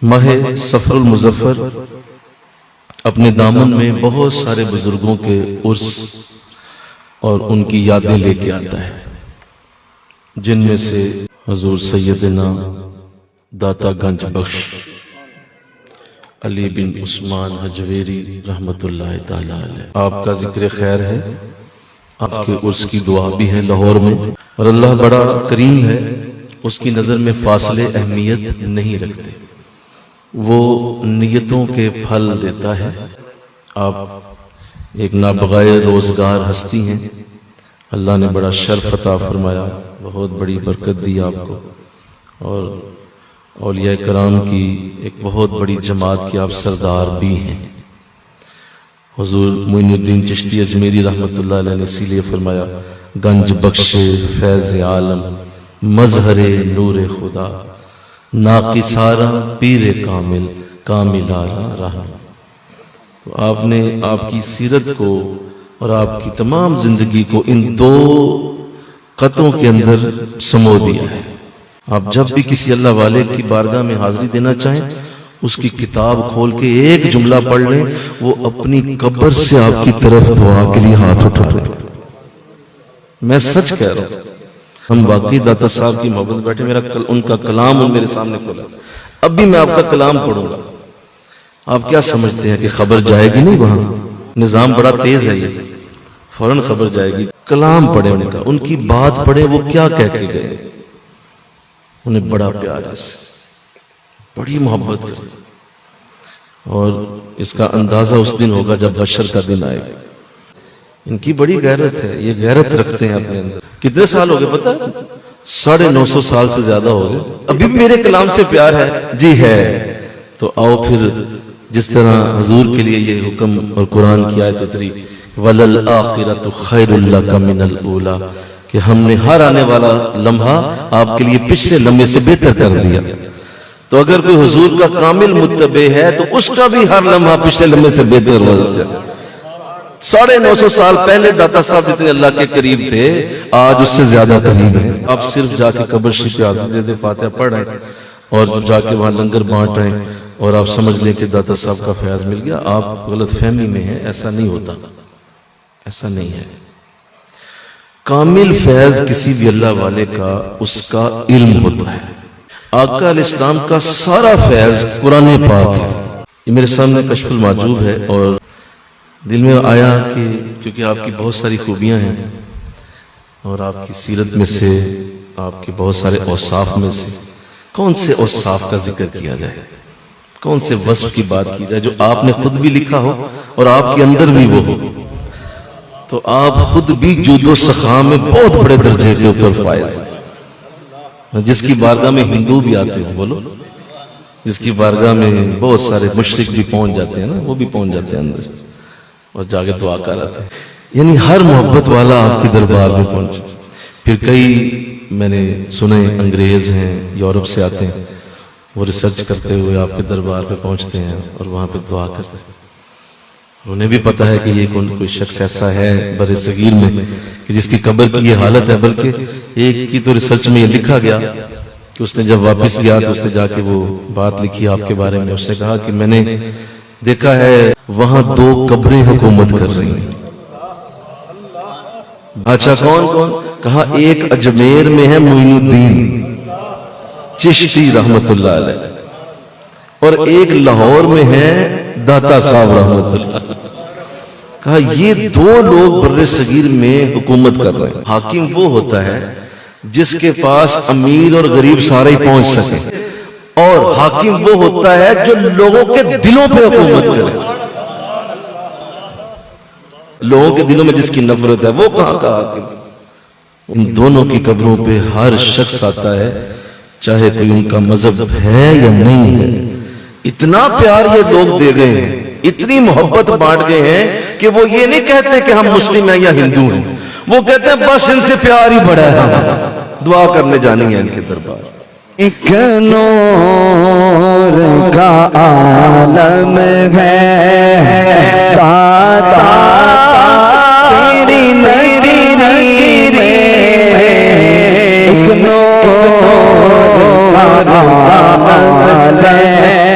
ماہ سفر المظفر اپنے دامن میں بہت سارے بزرگوں کے عرس اور ان کی یادیں لے کے آتا ہے، جن میں سے حضور سیدنا داتا گنج بخش علی بن عثمان حجویری رحمت اللہ تعالی علیہ، آپ کا ذکر خیر ہے، آپ کے عرس کی دعا بھی ہے لاہور میں، اور اللہ بڑا کریم ہے، اس کی نظر میں فاصلے اہمیت نہیں رکھتے، وہ نیتوں کے پھل دیتا ہے۔ آپ ایک نابغائے روزگار ہستی ہیں، اللہ نے بڑا شرف عطا فرمایا، بہت بڑی برکت دی آپ کو، اور اولیاء کرام کی ایک بہت بڑی جماعت کے آپ سردار بھی ہیں۔ حضور معین الدین چشتی اجمیری رحمت اللہ علیہ نے اسی لیے فرمایا، گنج بخش فیض عالم مظہر نور خدا، ناقصارا پیر کامل کامل آرا رہا۔ تو آپ نے آپ کی سیرت کو اور آپ کی تمام زندگی کو ان دو قطعوں کے اندر سمو دیا ہے۔ آپ جب بھی کسی اللہ والے کی بارگاہ میں حاضری دینا چاہیں، اس کی کتاب کھول کے ایک جملہ پڑھ لیں، وہ اپنی قبر سے آپ کی طرف دعا کے لیے ہاتھ اٹھا لیں۔ میں سچ کہہ رہا ہوں، ہم واقعی داتا صاحب کی محبت بیٹھے، ان کا کلام میرے سامنے کھولا، اب بھی میں آپ کا کلام پڑھوں گا۔ آپ کیا سمجھتے ہیں کہ خبر جائے گی؟ نہیں، وہاں نظام بڑا تیز ہے، یہ فوراً خبر جائے گی۔ کلام پڑھے ان کا، ان کی بات پڑھے، وہ کیا کہہ کے گئے، انہیں بڑا پیار ہے، بڑی محبت کرتے، اور اس کا اندازہ اس دن ہوگا جب حشر کا دن آئے گا۔ ان کی بڑی غیرت ہے، یہ غیرت رکھتے ہیں اپنے اندر۔ کتنے سال ہو گئے پتہ؟ 950 سال سے زیادہ ہو گئے، ابھی بھی میرے کلام سے پیار ہے جی ہے۔ تو آؤ پھر جس طرح حضور کے لیے یہ حکم اور قرآن کی آیت اتری، وَلَلْآخِرَةُ خَيْرٌ لَكَ مِنَ الْأُولَىٰ، کہ ہم نے ہر آنے والا لمحہ آپ کے لیے پچھلے لمحے سے بہتر کر دیا۔ تو اگر کوئی حضور کا کامل متبع ہے تو اس کا بھی ہر لمحہ پچھلے لمحے سے بہتر ہو جاتا ہے۔ 950 سال پہلے داتا صاحب جتنے اللہ کے قریب تھے، آج اس سے زیادہ قریب ہیں۔ آپ صرف جا کے قبر شریف پہ حاضری دے فاتحہ پڑھ رہے ہیں اور جا کے وہاں لنگر بانٹ رہے ہیں، اور آپ سمجھ لیں کہ داتا صاحب کا فیض مل گیا، آپ غلط فہمی میں ہیں۔ ایسا نہیں ہوتا، ایسا نہیں ہے۔ کامل فیض کسی بھی اللہ والے کا اس کا علم ہوتا ہے۔ آقا علیہ السلام کا سارا فیض قرآن پاک ہے۔ یہ میرے سامنے کشف المحجوب ہے، اور دل میں آیا کہ کیونکہ آپ کی بہت ساری خوبیاں ہیں، اور آپ کی سیرت میں سے، آپ کے بہت سارے اوصاف میں سے کون سے اوصاف کا ذکر کیا جائے، کون سے وصف کی بات کی جائے جو آپ نے خود بھی لکھا ہو اور آپ کے اندر بھی وہ ہو۔ تو آپ خود بھی جود و سخا میں بہت بڑے درجے کے اوپر فائز ہیں، جس کی بارگاہ میں ہندو بھی آتے ہیں، بولو، جس کی بارگاہ میں بہت سارے مشرک بھی پہنچ جاتے ہیں نا، وہ بھی پہنچ جاتے ہیں اندر اور جا کے دعا کر آتے ہیں۔ یعنی ہر محبت والا آپ کے دربار میں پہنچے۔ پھر کئی میں نے سنے انگریز ہیں، یورپ سے آتے ہیں، وہ ریسرچ کرتے ہوئے آپ کے دربار پہ پہنچتے ہیں اور وہاں پہ دعا کرتے ہیں۔ انہیں بھی پتا ہے کہ یہ کوئی شخص ایسا ہے بر صغیر میں کہ جس کی قبر کی یہ حالت ہے، بلکہ ایک کی تو ریسرچ میں یہ لکھا گیا کہ اس نے جب واپس گیا تو اس نے جا کے وہ بات لکھی آپ کے بارے میں، اس نے کہا کہ میں نے دیکھا ہے وہاں 2 قبریں حکومت کر رہی ہیں۔ اچھا کون کون؟ کہا ایک اجمیر میں ہے معین الدین چشتی رحمت اللہ علیہ، اور ایک لاہور میں ہے داتا صاحب رحمت اللہ۔ کہا یہ 2 لوگ بر صغیر میں حکومت کر رہے ہیں۔ حاکم وہ ہوتا ہے جس کے پاس امیر اور غریب سارے ہی پہنچ سکے، اور حاکم وہ ہوتا ہے جو لوگوں کے دلوں پہ حکومت کرے۔ لوگوں کے دلوں میں جس کی نفرت ہے وہ کہاں کا حاکم؟ ان دونوں کی قبروں پہ ہر شخص آتا ہے، چاہے کوئی ان کا مذہب ہے یا نہیں ہے۔ اتنا پیار یہ لوگ دے گئے ہیں، اتنی محبت بانٹ گئے ہیں کہ وہ یہ نہیں کہتے کہ ہم مسلم ہیں یا ہندو ہیں، وہ کہتے ہیں بس ان سے پیار ہی بڑا ہے، دعا کرنے جانی ہے ان کے دربار۔ ایک نور کا عالم ہے داتا تیری میری میرے، ایک نور کا عالم ہے